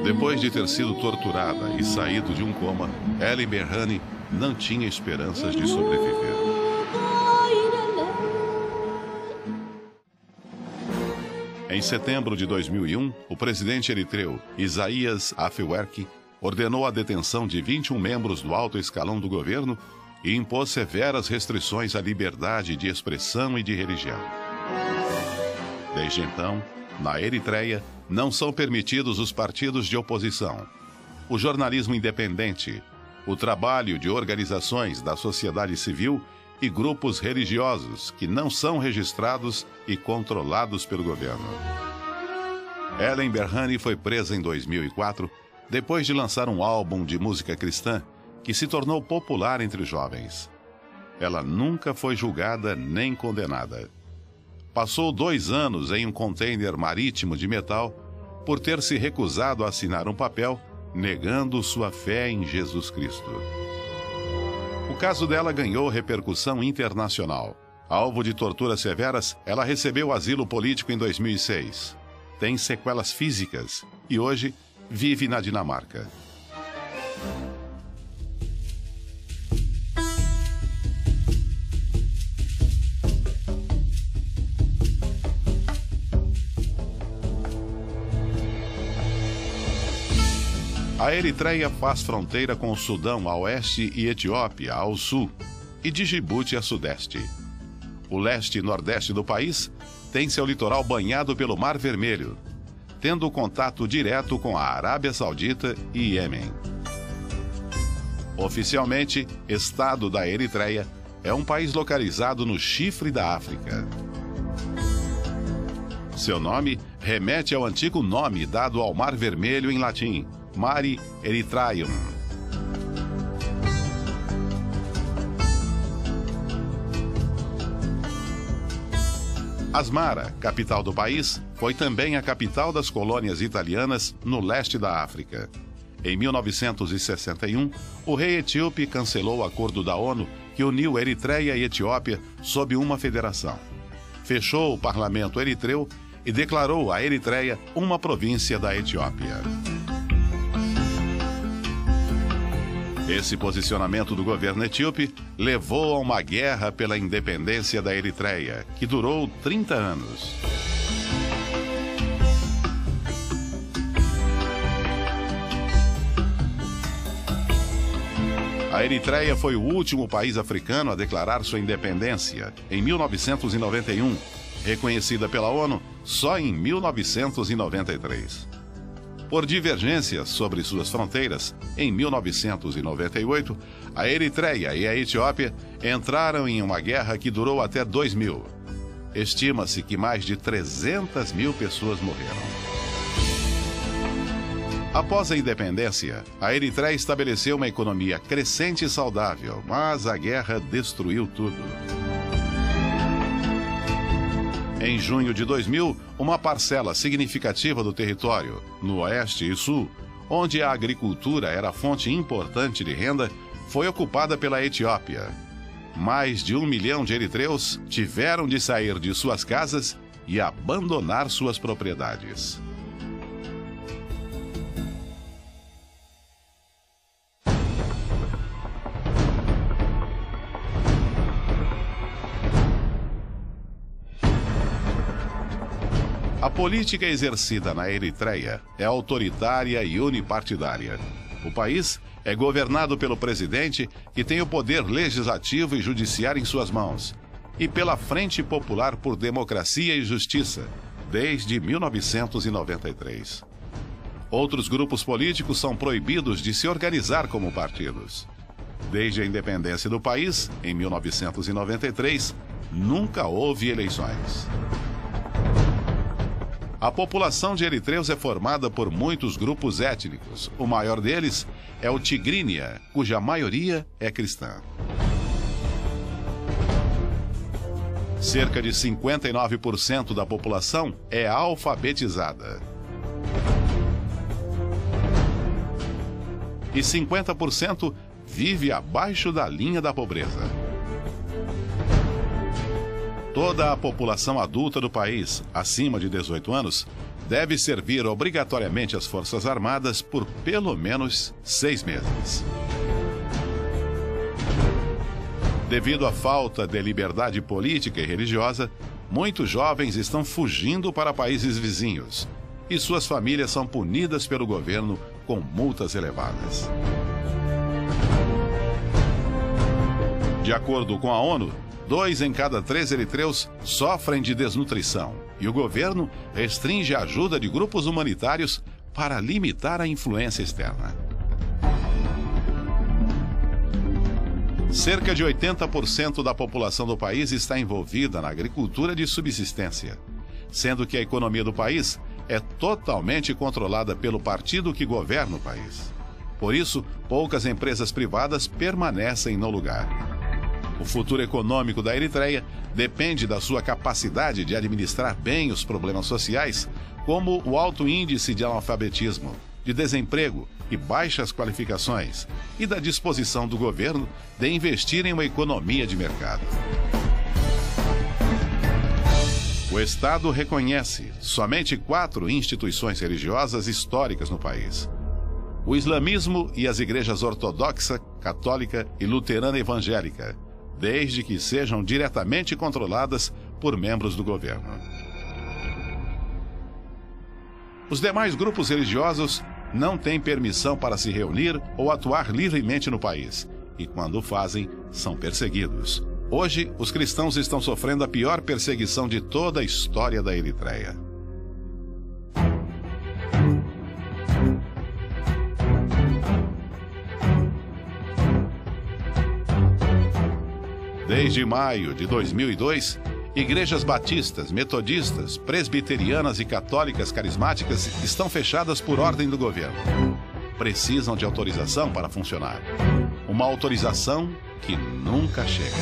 Depois de ter sido torturada e saído de um coma, Ellen Berhane não tinha esperanças de sobreviver. Em setembro de 2001, o presidente eritreu Isaías Afwerki ordenou a detenção de 21 membros do alto escalão do governo e impôs severas restrições à liberdade de expressão e de religião. Desde então, na Eritreia, não são permitidos os partidos de oposição, o jornalismo independente, o trabalho de organizações da sociedade civil e grupos religiosos que não são registrados e controlados pelo governo. Ellen Berhane foi presa em 2004 depois de lançar um álbum de música cristã que se tornou popular entre os jovens. Ela nunca foi julgada nem condenada. Passou 2 anos em um container marítimo de metal por ter se recusado a assinar um papel negando sua fé em Jesus Cristo. O caso dela ganhou repercussão internacional. Alvo de torturas severas, ela recebeu asilo político em 2006. Tem sequelas físicas e hoje vive na Dinamarca. A Eritreia faz fronteira com o Sudão a oeste e Etiópia ao sul, e de Djibouti a sudeste. O leste e nordeste do país tem seu litoral banhado pelo Mar Vermelho, tendo contato direto com a Arábia Saudita e Iêmen. Oficialmente, Estado da Eritreia é um país localizado no chifre da África. Seu nome remete ao antigo nome dado ao Mar Vermelho em latim, Mare Erythraeum. Asmara, capital do país, foi também a capital das colônias italianas no leste da África. Em 1961, o rei etíope cancelou o acordo da ONU que uniu Eritreia e Etiópia sob uma federação. Fechou o parlamento eritreu e declarou a Eritreia uma província da Etiópia. Esse posicionamento do governo etíope levou a uma guerra pela independência da Eritreia, que durou 30 anos. A Eritreia foi o último país africano a declarar sua independência, em 1991, reconhecida pela ONU só em 1993. Por divergências sobre suas fronteiras, em 1998, a Eritreia e a Etiópia entraram em uma guerra que durou até 2000. Estima-se que mais de 300 mil pessoas morreram. Após a independência, a Eritreia estabeleceu uma economia crescente e saudável, mas a guerra destruiu tudo. Em junho de 2000, uma parcela significativa do território, no oeste e sul, onde a agricultura era fonte importante de renda, foi ocupada pela Etiópia. Mais de 1 milhão de eritreus tiveram de sair de suas casas e abandonar suas propriedades. A política exercida na Eritreia é autoritária e unipartidária. O país é governado pelo presidente, que tem o poder legislativo e judiciário em suas mãos, e pela Frente Popular por Democracia e Justiça, desde 1993. Outros grupos políticos são proibidos de se organizar como partidos. Desde a independência do país, em 1993, nunca houve eleições. A população de eritreus é formada por muitos grupos étnicos. O maior deles é o Tigrínia, cuja maioria é cristã. Cerca de 59% da população é alfabetizada. E 50% vive abaixo da linha da pobreza. Toda a população adulta do país, acima de 18 anos, deve servir obrigatoriamente às Forças Armadas por pelo menos 6 meses. Devido à falta de liberdade política e religiosa, muitos jovens estão fugindo para países vizinhos e suas famílias são punidas pelo governo com multas elevadas. De acordo com a ONU, 2 em cada 3 eritreus sofrem de desnutrição e o governo restringe a ajuda de grupos humanitários para limitar a influência externa. Cerca de 80% da população do país está envolvida na agricultura de subsistência, sendo que a economia do país é totalmente controlada pelo partido que governa o país. Por isso, poucas empresas privadas permanecem no lugar. O futuro econômico da Eritreia depende da sua capacidade de administrar bem os problemas sociais, como o alto índice de analfabetismo, de desemprego e baixas qualificações, e da disposição do governo de investir em uma economia de mercado. O Estado reconhece somente 4 instituições religiosas históricas no país: o islamismo e as igrejas ortodoxa, católica e luterana evangélica, desde que sejam diretamente controladas por membros do governo. Os demais grupos religiosos não têm permissão para se reunir ou atuar livremente no país, e quando o fazem, são perseguidos. Hoje, os cristãos estão sofrendo a pior perseguição de toda a história da Eritreia. Desde maio de 2002, igrejas batistas, metodistas, presbiterianas e católicas carismáticas estão fechadas por ordem do governo. Precisam de autorização para funcionar. Uma autorização que nunca chega.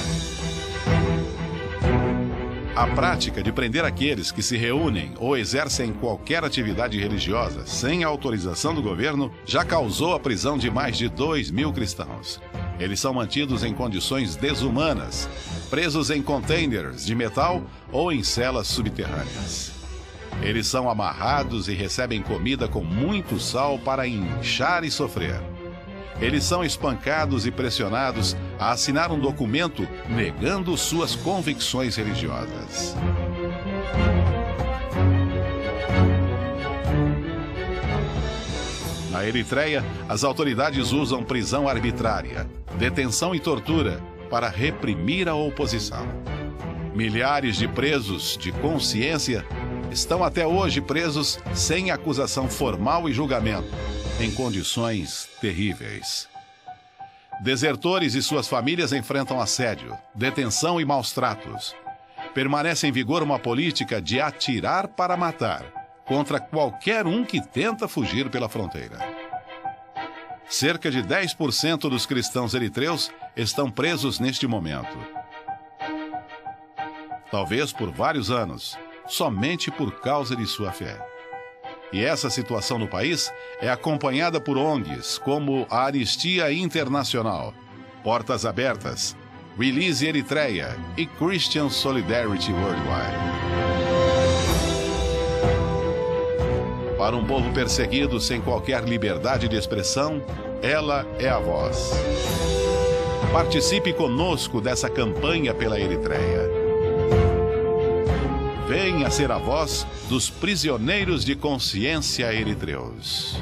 A prática de prender aqueles que se reúnem ou exercem qualquer atividade religiosa sem a autorização do governo já causou a prisão de mais de 2.000 cristãos. Eles são mantidos em condições desumanas, presos em containers de metal ou em celas subterrâneas. Eles são amarrados e recebem comida com muito sal para inchar e sofrer. Eles são espancados e pressionados a assinar um documento negando suas convicções religiosas. Na Eritreia, as autoridades usam prisão arbitrária, detenção e tortura para reprimir a oposição. Milhares de presos de consciência estão até hoje presos sem acusação formal e julgamento, em condições terríveis. Desertores e suas famílias enfrentam assédio, detenção e maus-tratos. Permanece em vigor uma política de atirar para matar contra qualquer um que tenta fugir pela fronteira. Cerca de 10% dos cristãos eritreus estão presos neste momento. Talvez por vários anos, somente por causa de sua fé. E essa situação no país é acompanhada por ONGs como a Anistia Internacional, Portas Abertas, Release Eritreia e Christian Solidarity Worldwide. Para um povo perseguido sem qualquer liberdade de expressão, ela é a voz. Participe conosco dessa campanha pela Eritreia. Venha ser a voz dos prisioneiros de consciência eritreus.